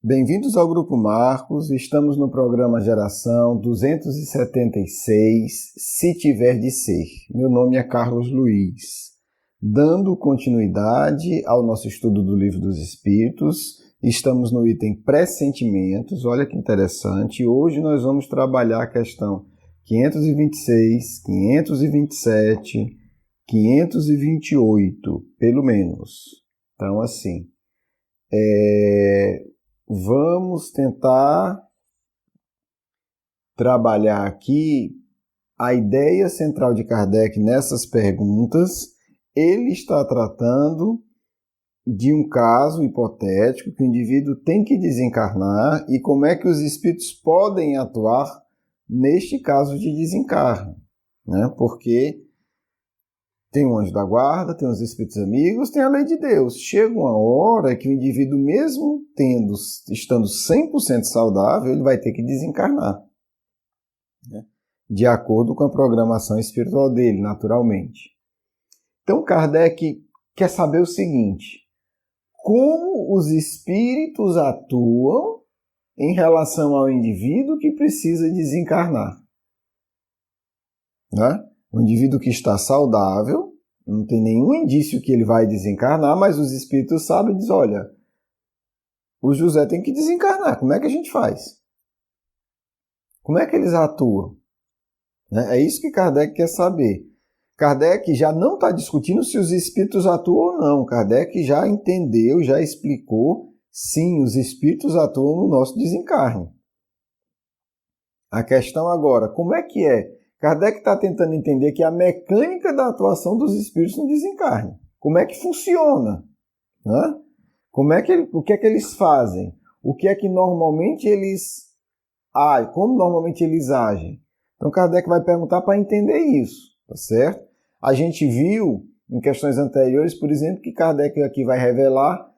Bem-vindos ao Grupo Marcos, estamos no programa Geração 276, Se Tiver de Ser. Meu nome é Carlos Luiz. Dando continuidade ao nosso estudo do Livro dos Espíritos, estamos no item Pressentimentos, olha que interessante. Hoje nós vamos trabalhar a questão 526, 527, 528, pelo menos. Então, assim, vamos tentar trabalhar aqui a ideia central de Kardec nessas perguntas. Ele está tratando de um caso hipotético que o indivíduo tem que desencarnar e como é que os espíritos podem atuar neste caso de desencarne, né? Porque tem um anjo da guarda, tem os espíritos amigos, tem a lei de Deus. Chega uma hora que o indivíduo, mesmo estando 100% saudável, ele vai ter que desencarnar, né? De acordo com a programação espiritual dele, naturalmente. Então, Kardec quer saber o seguinte: como os espíritos atuam em relação ao indivíduo que precisa desencarnar, né? O indivíduo que está saudável, não tem nenhum indício que ele vai desencarnar, mas os espíritos sabem e dizem, olha, o José tem que desencarnar, como é que a gente faz? Como é que eles atuam? É isso que Kardec quer saber. Kardec já não está discutindo se os espíritos atuam ou não. Kardec já entendeu, já explicou, sim, os espíritos atuam no nosso desencarne. A questão agora, como é que é? Kardec está tentando entender que a mecânica da atuação dos espíritos no desencarne. Como é que funciona? Né? O que é que eles fazem? O que é que normalmente eles agem? Como normalmente eles agem? Então Kardec vai perguntar para entender isso, tá certo? A gente viu em questões anteriores, por exemplo, que Kardec aqui vai revelar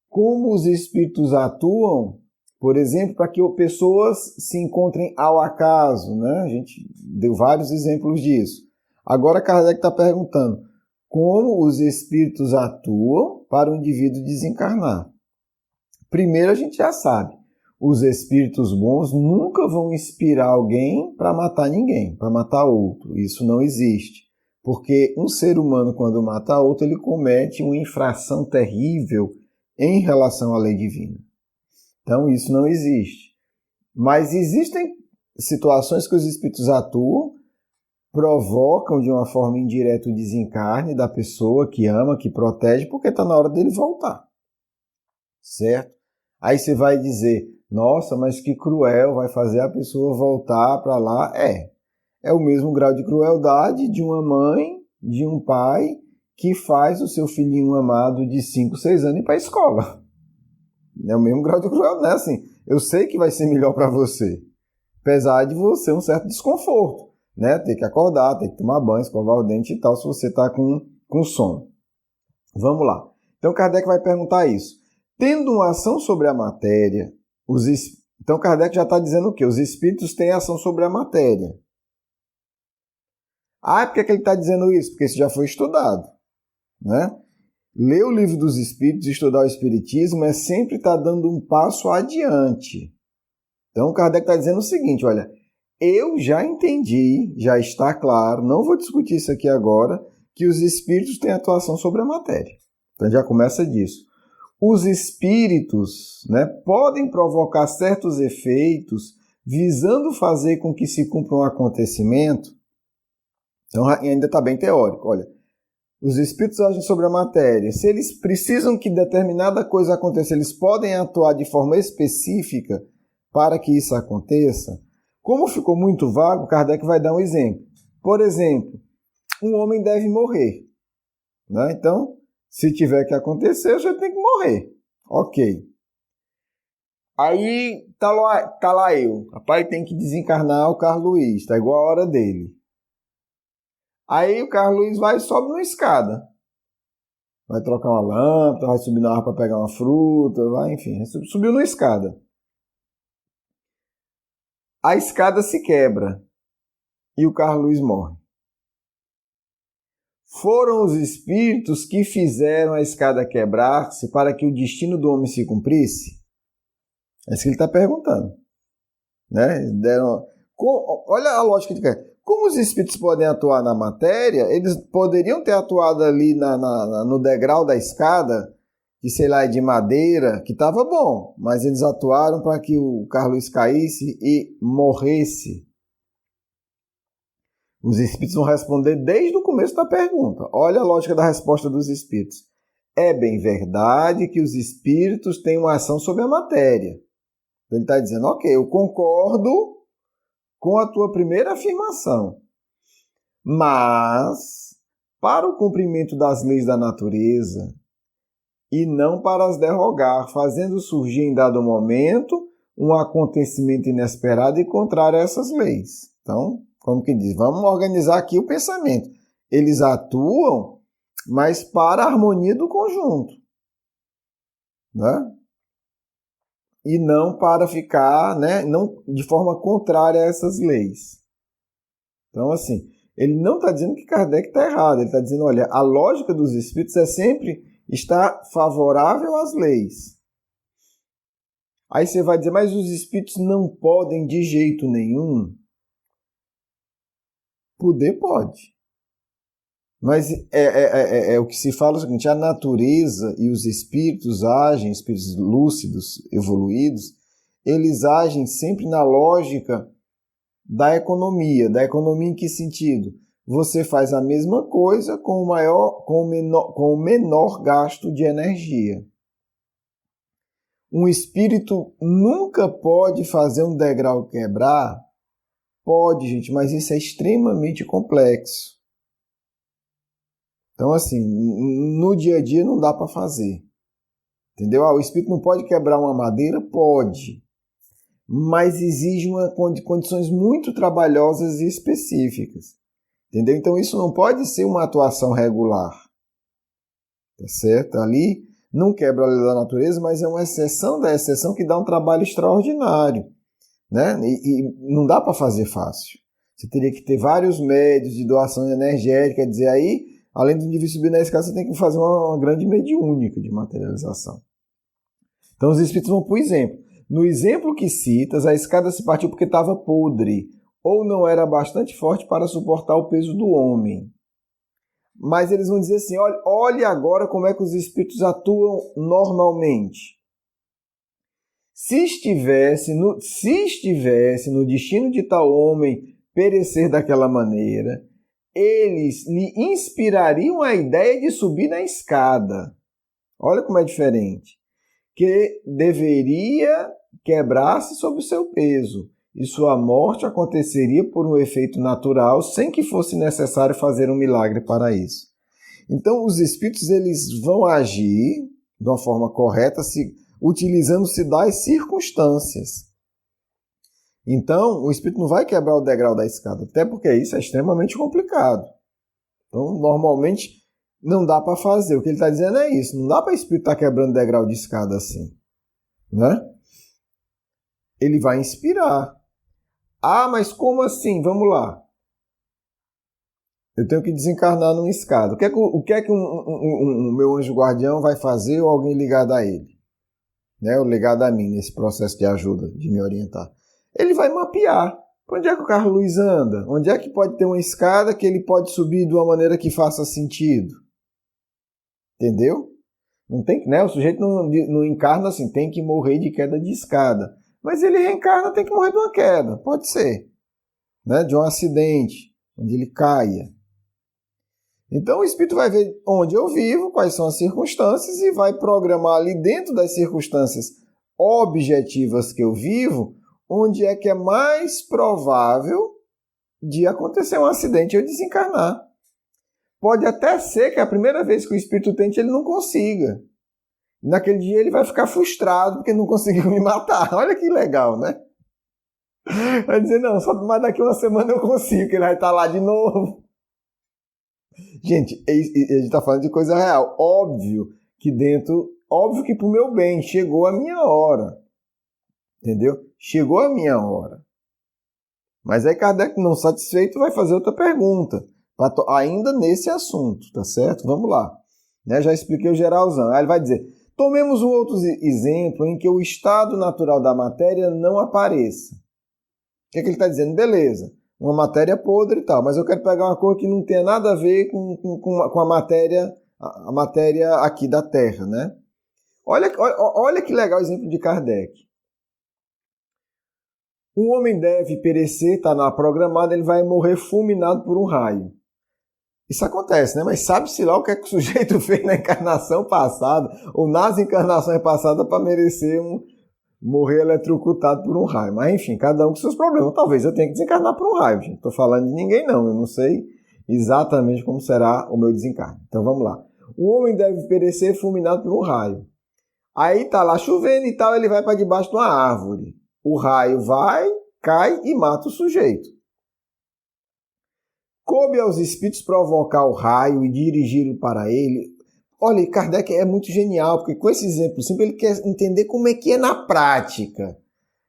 como os espíritos atuam, por exemplo, para que pessoas se encontrem ao acaso, né? A gente deu vários exemplos disso. Agora Kardec está perguntando como os espíritos atuam para o indivíduo desencarnar. Primeiro a gente já sabe, os espíritos bons nunca vão inspirar alguém para matar ninguém, para matar outro. Isso não existe. Porque um ser humano, quando mata outro, ele comete uma infração terrível em relação à lei divina. Então, isso não existe. Mas existem situações que os espíritos atuam, provocam de uma forma indireta o desencarne da pessoa que ama, que protege, porque está na hora dele voltar. Certo? Aí você vai dizer, nossa, mas que cruel, vai fazer a pessoa voltar para lá. É o mesmo grau de crueldade de uma mãe, de um pai, que faz o seu filhinho amado de 5, 6 anos ir para a escola. É o mesmo grau de crueldade, né? Assim, eu sei que vai ser melhor para você, apesar de você um certo desconforto, né? Ter que acordar, ter que tomar banho, escovar o dente e tal, se você está com sono. Vamos lá. Então Kardec vai perguntar isso. Tendo uma ação sobre a matéria, então Kardec já está dizendo o quê? Os espíritos têm ação sobre a matéria. Por que ele está dizendo isso? Porque isso já foi estudado, né? Ler o Livro dos Espíritos, estudar o Espiritismo, é sempre estar dando um passo adiante. Então, Kardec está dizendo o seguinte, olha, eu já entendi, já está claro, não vou discutir isso aqui agora, que os espíritos têm atuação sobre a matéria. Então, já começa disso. Os espíritos, né, podem provocar certos efeitos visando fazer com que se cumpra um acontecimento. Então, ainda está bem teórico, olha. Os espíritos agem sobre a matéria. Se eles precisam que determinada coisa aconteça, eles podem atuar de forma específica para que isso aconteça. Como ficou muito vago, Kardec vai dar um exemplo. Por exemplo, um homem deve morrer, né? Então, se tiver que acontecer, já tem que morrer. Ok. Aí tá lá eu. Rapaz, tem que desencarnar o Carlos Luiz. Tá igual a hora dele. Aí o Carlos Luiz vai e sobe numa escada. Vai trocar uma lâmpada, vai subir na árvore para pegar uma fruta, vai, enfim. Subiu numa escada. A escada se quebra e o Carlos Luiz morre. Foram os espíritos que fizeram a escada quebrar-se para que o destino do homem se cumprisse? É isso que ele está perguntando. Né? Olha a lógica de cá. Como os espíritos podem atuar na matéria, eles poderiam ter atuado ali no degrau da escada, que sei lá, é de madeira, que estava bom, mas eles atuaram para que o Carlos caísse e morresse. Os espíritos vão responder desde o começo da pergunta. Olha a lógica da resposta dos espíritos. É bem verdade que os espíritos têm uma ação sobre a matéria. Ele está dizendo, ok, eu concordo com a tua primeira afirmação, mas para o cumprimento das leis da natureza e não para as derrogar, fazendo surgir em dado momento um acontecimento inesperado e contrário a essas leis. Então, como que diz, vamos organizar aqui o pensamento. Eles atuam, mas para a harmonia do conjunto, né? E não para ficar, né, não de forma contrária a essas leis. Então, assim, ele não está dizendo que Kardec está errado, ele está dizendo, olha, a lógica dos espíritos é sempre estar favorável às leis. Aí você vai dizer, mas os espíritos não podem de jeito nenhum? Poder pode. Mas é o que se fala é o seguinte, a natureza e os espíritos agem, espíritos lúcidos, evoluídos, eles agem sempre na lógica da economia. Da economia em que sentido? Você faz a mesma coisa com o menor gasto de energia. Um espírito nunca pode fazer um degrau quebrar? Pode, gente, mas isso é extremamente complexo. Então, assim, no dia a dia não dá para fazer. Entendeu? O espírito não pode quebrar uma madeira? Pode. Mas exige condições muito trabalhosas e específicas. Entendeu? Então, isso não pode ser uma atuação regular. Tá certo? Ali não quebra a lei da natureza, mas é uma exceção da exceção que dá um trabalho extraordinário. Né? E não dá para fazer fácil. Você teria que ter vários médios de doação energética, quer dizer, aí... Além do indivíduo subir na escada, você tem que fazer uma grande mediúnica de materialização. Então os espíritos vão por exemplo. No exemplo que citas, a escada se partiu porque estava podre, ou não era bastante forte para suportar o peso do homem. Mas eles vão dizer assim, olhe agora como é que os espíritos atuam normalmente. Se estivesse no destino de tal homem perecer daquela maneira, eles lhe inspirariam a ideia de subir na escada. Olha como é diferente. Que deveria quebrar-se sob o seu peso, e sua morte aconteceria por um efeito natural, sem que fosse necessário fazer um milagre para isso. Então, os espíritos eles vão agir de uma forma correta, utilizando-se das circunstâncias. Então, o espírito não vai quebrar o degrau da escada, até porque isso é extremamente complicado. Então, normalmente, não dá para fazer. O que ele está dizendo é isso. Não dá para o espírito estar quebrando degrau de escada assim. Né? Ele vai inspirar. Ah, mas como assim? Vamos lá. Eu tenho que desencarnar numa escada. O que é que um meu anjo guardião vai fazer ou alguém ligado a ele? Né? Ou ligado a mim nesse processo de ajuda, de me orientar. Ele vai mapear. Onde é que o Carlos Luiz anda? Onde é que pode ter uma escada que ele pode subir de uma maneira que faça sentido? Entendeu? Não tem, né? O sujeito não encarna assim, tem que morrer de queda de escada. Mas ele reencarna, tem que morrer de uma queda. Pode ser. Né? De um acidente, onde ele caia. Então o espírito vai ver onde eu vivo, quais são as circunstâncias e vai programar ali dentro das circunstâncias objetivas que eu vivo, onde é que é mais provável de acontecer um acidente e eu desencarnar. Pode até ser que a primeira vez que o espírito tente, ele não consiga. E naquele dia ele vai ficar frustrado porque não conseguiu me matar. Olha que legal, né? Vai dizer, não, só mais daqui uma semana eu consigo, que ele vai estar lá de novo. Gente, a gente está falando de coisa real. Óbvio que pro meu bem, chegou a minha hora. Entendeu? Chegou a minha hora. Mas aí Kardec, não satisfeito, vai fazer outra pergunta. Ainda nesse assunto, tá certo? Vamos lá. Né? Já expliquei o geralzão. Aí ele vai dizer, Tomemos um outro exemplo em que o estado natural da matéria não apareça. O que é que ele está dizendo? Beleza, uma matéria podre e tal, mas eu quero pegar uma cor que não tenha nada a ver com a matéria aqui da Terra, né? Olha que legal o exemplo de Kardec. Um homem deve perecer, está lá programado, ele vai morrer fulminado por um raio. Isso acontece, né? Mas sabe-se lá o que é que o sujeito fez na encarnação passada ou nas encarnações passadas para merecer morrer eletrocutado por um raio. Mas enfim, cada um com seus problemas. Talvez eu tenha que desencarnar por um raio, gente. Não estou falando de ninguém, não. Eu não sei exatamente como será o meu desencarne. Então vamos lá. O homem deve perecer fulminado por um raio. Aí tá lá chovendo e tal, ele vai para debaixo de uma árvore. O raio vai, cai e mata o sujeito. Coube aos espíritos provocar o raio e dirigi-lo para ele. Olha, Kardec é muito genial, porque com esse exemplo simples ele quer entender como é que é na prática.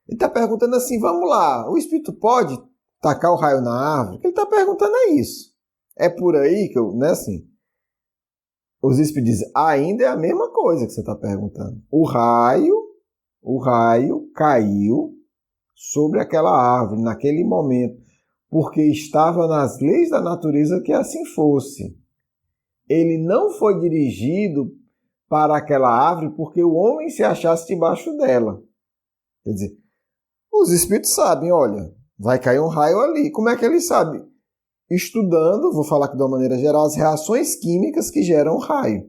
Ele está perguntando assim, vamos lá, o espírito pode tacar o raio na árvore? O que ele está perguntando é isso. É por aí que né, assim, os espíritos dizem, ainda é a mesma coisa que você está perguntando. O raio caiu sobre aquela árvore naquele momento, porque estava nas leis da natureza que assim fosse. Ele não foi dirigido para aquela árvore porque o homem se achasse debaixo dela. Quer dizer, os espíritos sabem, olha, vai cair um raio ali. Como é que eles sabem? Estudando, vou falar aqui de uma maneira geral, as reações químicas que geram raio.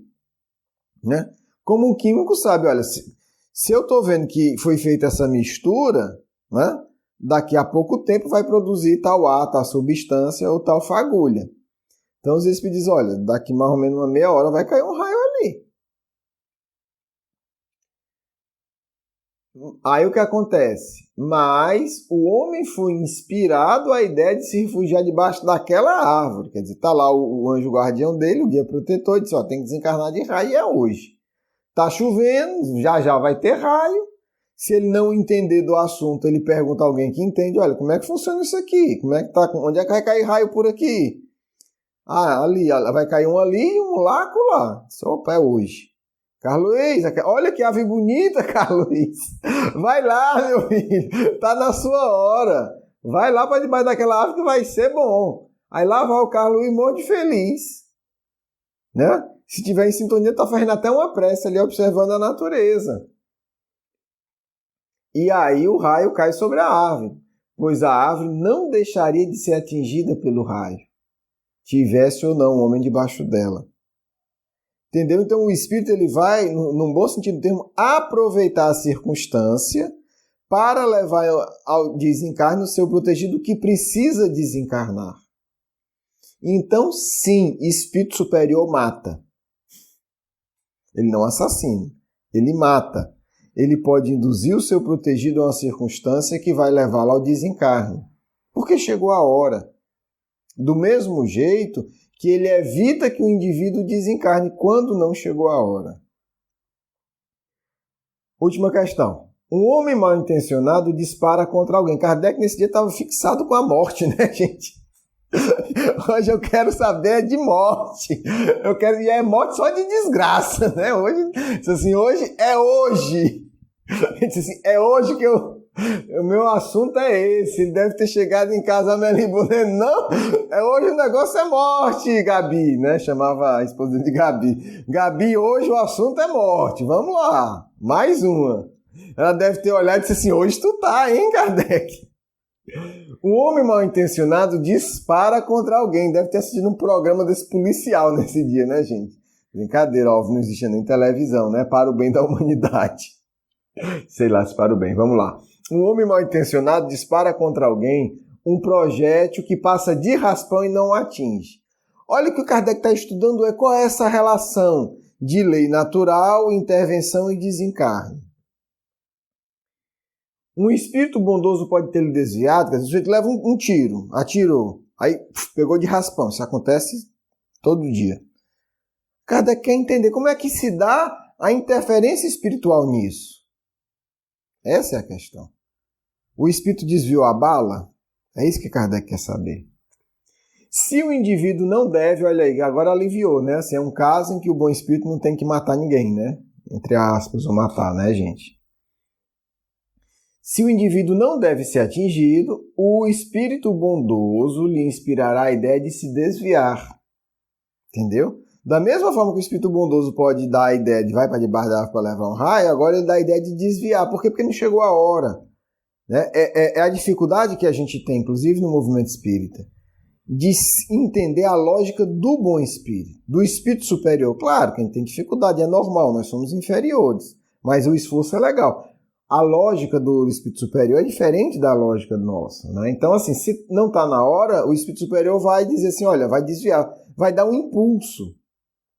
Né? Como um químico sabe, olha, se eu estou vendo que foi feita essa mistura, né, daqui a pouco tempo vai produzir tal ar, tal substância ou tal fagulha. Então os espíritos dizem, olha, daqui mais ou menos uma meia hora vai cair um raio ali. Aí o que acontece? Mas o homem foi inspirado à ideia de se refugiar debaixo daquela árvore. Quer dizer, está lá o anjo guardião dele, o guia protetor, e diz, ó, tem que desencarnar de raio e é hoje. Está chovendo, já vai ter raio. Se ele não entender do assunto, ele pergunta a alguém que entende, olha, como é que funciona isso aqui? Como é que tá? Onde é que vai cair raio por aqui? Ah, ali, vai cair um ali e um lá, lá. Opa, é hoje. Carluiz, olha que ave bonita, Carluiz. Vai lá, meu filho. Tá na sua hora. Vai lá para debaixo daquela ave que vai ser bom. Aí lá vai o Carluiz morto de feliz. Né? Se tiver em sintonia, tá fazendo até uma prece ali, observando a natureza. E aí o raio cai sobre a árvore, pois a árvore não deixaria de ser atingida pelo raio, tivesse ou não um homem debaixo dela. Entendeu? Então o espírito ele vai, num bom sentido do termo, aproveitar a circunstância para levar ao desencarne o seu protegido que precisa desencarnar. Então, sim, espírito superior mata. Ele não assassina, ele mata. Ele pode induzir o seu protegido a uma circunstância que vai levá-lo ao desencarne. Porque chegou a hora. Do mesmo jeito que ele evita que o indivíduo desencarne quando não chegou a hora. Última questão. Um homem mal intencionado dispara contra alguém. Kardec nesse dia estava fixado com a morte, né, gente? Hoje eu quero saber de morte. E é morte só de desgraça, né? Hoje é hoje. Assim, é hoje que o meu assunto é esse. Ele deve ter chegado em casa melibulando. Não, hoje o negócio é morte, Gabi, né? Chamava a esposa de Gabi. Gabi, hoje o assunto é morte. Vamos lá, mais uma. Ela deve ter olhado e disse assim, hoje tu tá, hein, Kardec? Um homem mal intencionado dispara contra alguém. Deve ter assistido um programa desse policial nesse dia, né, gente? Brincadeira, óbvio, não existia nem televisão, né? Para o bem da humanidade. Sei lá se para o bem. Vamos lá. Um homem mal intencionado dispara contra alguém um projétil que passa de raspão e não o atinge. Olha o que o Kardec está estudando, qual é essa relação de lei natural, intervenção e desencarne. Um espírito bondoso pode ter desviado, quer dizer, o sujeito leva um tiro, atirou, aí pegou de raspão. Isso acontece todo dia. Kardec quer entender como é que se dá a interferência espiritual nisso. Essa é a questão. O espírito desviou a bala? É isso que Kardec quer saber. Se o indivíduo não deve, olha aí, agora aliviou, né? Assim, é um caso em que o bom espírito não tem que matar ninguém, né? entre aspas, o matar, né, gente? Se o indivíduo não deve ser atingido, o espírito bondoso lhe inspirará a ideia de se desviar. Entendeu? Da mesma forma que o espírito bondoso pode dar a ideia de vai para debaixo da árvore para levar um raio, agora ele dá a ideia de desviar. Por quê? Porque não chegou a hora. Né? É a dificuldade que a gente tem, inclusive no movimento espírita, de entender a lógica do bom espírito, do espírito superior. Claro que a gente tem dificuldade, é normal, nós somos inferiores, mas o esforço é legal. A lógica do espírito superior é diferente da lógica nossa, né? Então, assim, se não está na hora, o espírito superior vai dizer assim, olha, vai desviar, vai dar um impulso,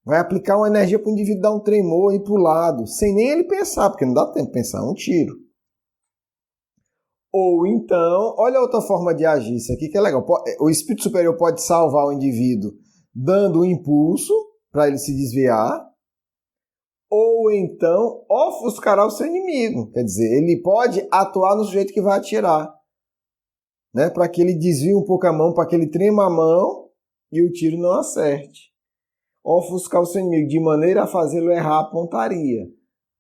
vai aplicar uma energia para o indivíduo dar um tremor e ir para o lado, sem nem ele pensar, porque não dá tempo de pensar, é um tiro. Ou então, olha outra forma de agir, isso aqui que é legal. O espírito superior pode salvar o indivíduo dando um impulso para ele se desviar, ou então ofuscará o seu inimigo. Quer dizer, ele pode atuar no sujeito que vai atirar, né? Para que ele desvie um pouco a mão, para que ele trema a mão e o tiro não acerte. Ofuscar o seu inimigo de maneira a fazê-lo errar a pontaria.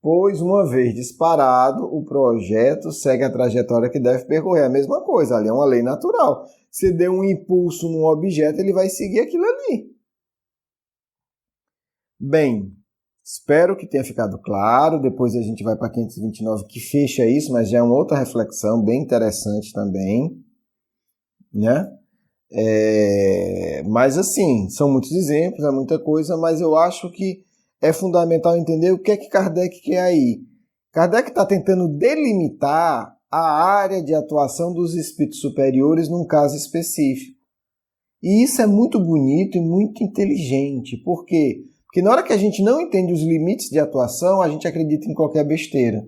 Pois, uma vez disparado, o projeto segue a trajetória que deve percorrer. A mesma coisa, ali é uma lei natural. Se der um impulso num objeto, ele vai seguir aquilo ali. Bem, espero que tenha ficado claro. Depois a gente vai para 529 que fecha isso, mas já é uma outra reflexão bem interessante também, né? Mas assim, são muitos exemplos, é muita coisa, mas eu acho que é fundamental entender o que é que Kardec quer aí. Kardec está tentando delimitar a área de atuação dos espíritos superiores num caso específico. E isso é muito bonito e muito inteligente. Por quê? Porque na hora que a gente não entende os limites de atuação, a gente acredita em qualquer besteira.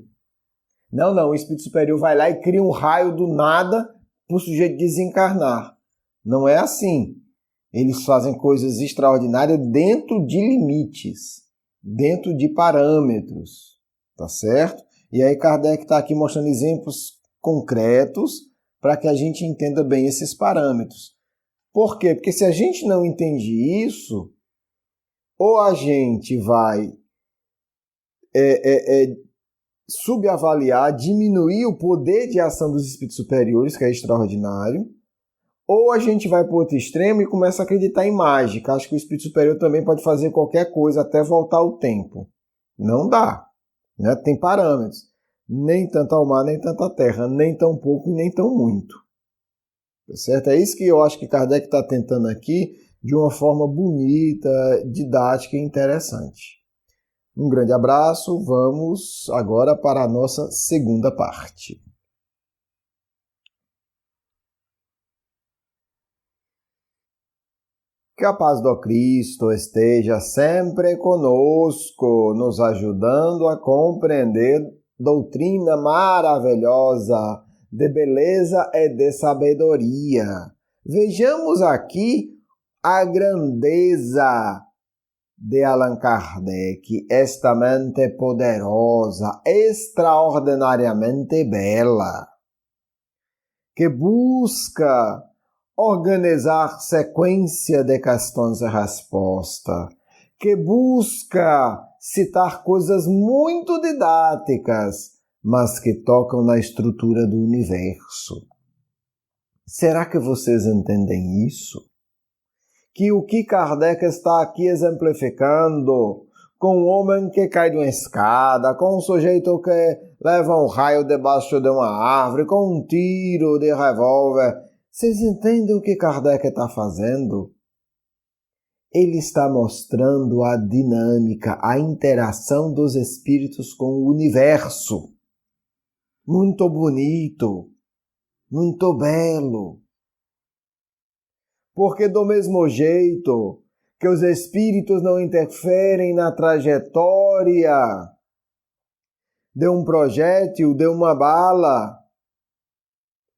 Não, o espírito superior vai lá e cria um raio do nada para o sujeito desencarnar. Não é assim. Eles fazem coisas extraordinárias dentro de limites, dentro de parâmetros, tá certo? E aí Kardec está aqui mostrando exemplos concretos para que a gente entenda bem esses parâmetros. Por quê? Porque se a gente não entende isso, ou a gente vai subavaliar, diminuir o poder de ação dos espíritos superiores, que é extraordinário, ou a gente vai para o outro extremo e começa a acreditar em mágica. Acho que o espírito superior também pode fazer qualquer coisa até voltar ao tempo. Não dá. Né? Tem parâmetros. Nem tanto ao mar, nem tanto à terra. Nem tão pouco e nem tão muito. Tá certo? É isso que eu acho que Kardec está tentando aqui de uma forma bonita, didática e interessante. Um grande abraço. Vamos agora para a nossa segunda parte. Que a paz do Cristo esteja sempre conosco, nos ajudando a compreender doutrina maravilhosa de beleza e de sabedoria. Vejamos aqui a grandeza de Allan Kardec, esta mente poderosa, extraordinariamente bela, que busca organizar sequência de questões e respostas, que busca citar coisas muito didáticas, mas que tocam na estrutura do universo. Será que vocês entendem isso? Que o que Kardec está aqui exemplificando com um homem que cai de uma escada, com um sujeito que leva um raio debaixo de uma árvore, com um tiro de revólver. Vocês entendem o que Kardec está fazendo? Ele está mostrando a dinâmica, a interação dos espíritos com o universo. Muito bonito, muito belo. Porque do mesmo jeito que os espíritos não interferem na trajetória de um projétil, de uma bala,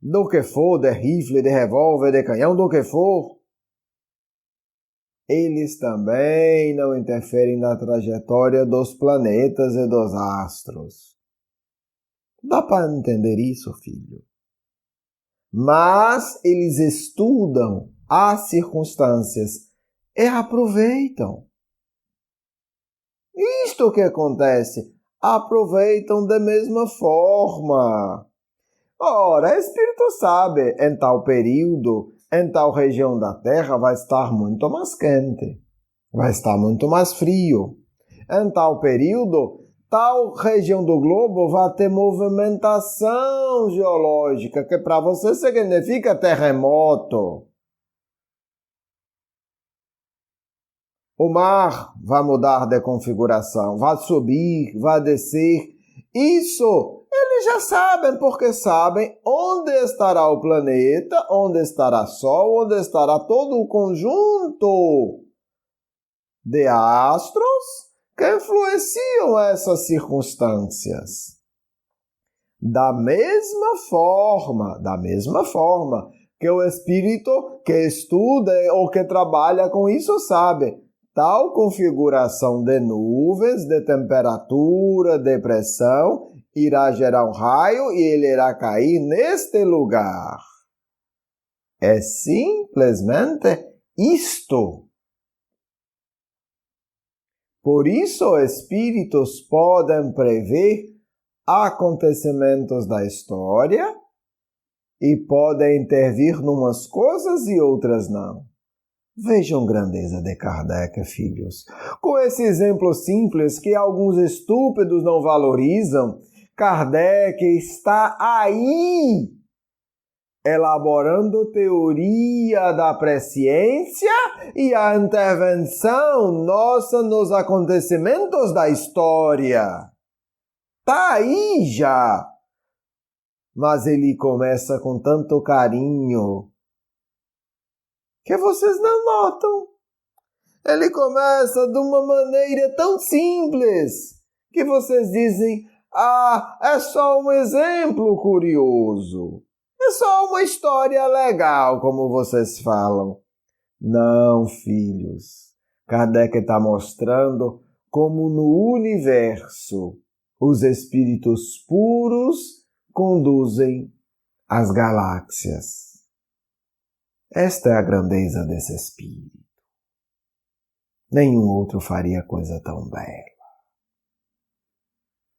do que for, de rifle, de revólver, de canhão, do que for, eles também não interferem na trajetória dos planetas e dos astros. Dá para entender isso, filho? Mas eles estudam as circunstâncias e aproveitam. Isto que acontece. aproveitam da mesma forma. Ora, o Espírito sabe, em tal período, em tal região da Terra vai estar muito mais quente, vai estar muito mais frio. Em tal período, tal região do globo vai ter movimentação geológica, que para você significa terremoto. O mar vai mudar de configuração, vai subir, vai descer. Isso eles já sabem, porque sabem onde estará o planeta, onde estará Sol, onde estará todo o conjunto de astros que influenciam essas circunstâncias. Da mesma forma que o espírito que estuda ou que trabalha com isso sabe, tal configuração de nuvens, de temperatura, de pressão, irá gerar um raio e ele irá cair neste lugar. É simplesmente isto. Por isso, espíritos podem prever acontecimentos da história e podem intervir numas coisas e outras não. Vejam grandeza de Kardec, filhos. Com esse exemplo simples que alguns estúpidos não valorizam, Kardec está aí elaborando teoria da presciência e a intervenção nossa nos acontecimentos da história. Tá aí já. Mas ele começa com tanto carinho que vocês não notam. Ele começa de uma maneira tão simples que vocês dizem: ah, é só um exemplo curioso. É só uma história legal, como vocês falam. Não, filhos. Kardec está mostrando como no universo os espíritos puros conduzem as galáxias. Esta é a grandeza desse espírito. Nenhum outro faria coisa tão bela.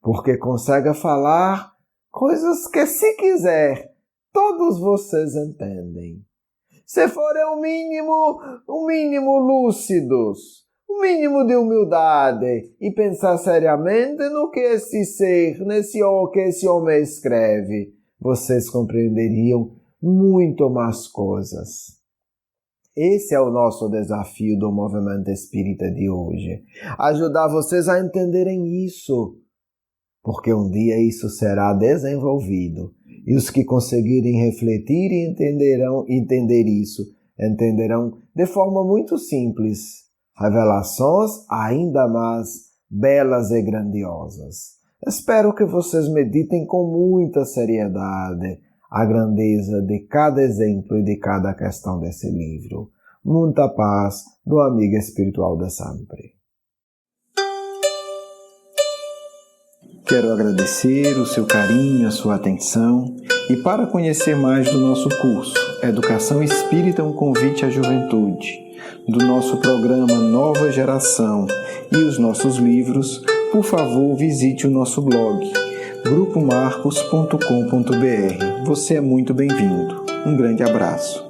Porque consegue falar coisas que, se quiser, todos vocês entendem. Se forem o mínimo lúcidos, o mínimo de humildade e pensar seriamente no que esse ser, que esse homem escreve, vocês compreenderiam muito mais coisas. Esse é o nosso desafio do movimento espírita de hoje. Ajudar vocês a entenderem isso. Porque um dia isso será desenvolvido. E os que conseguirem refletir e entender isso, entenderão de forma muito simples revelações ainda mais belas e grandiosas. Espero que vocês meditem com muita seriedade a grandeza de cada exemplo e de cada questão desse livro. Muita paz do amigo espiritual de sempre. Quero agradecer o seu carinho, a sua atenção e para conhecer mais do nosso curso Educação Espírita, um convite à juventude, do nosso programa Nova Geração e os nossos livros, por favor visite o nosso blog grupomarcos.com.br. Você é muito bem-vindo. Um grande abraço.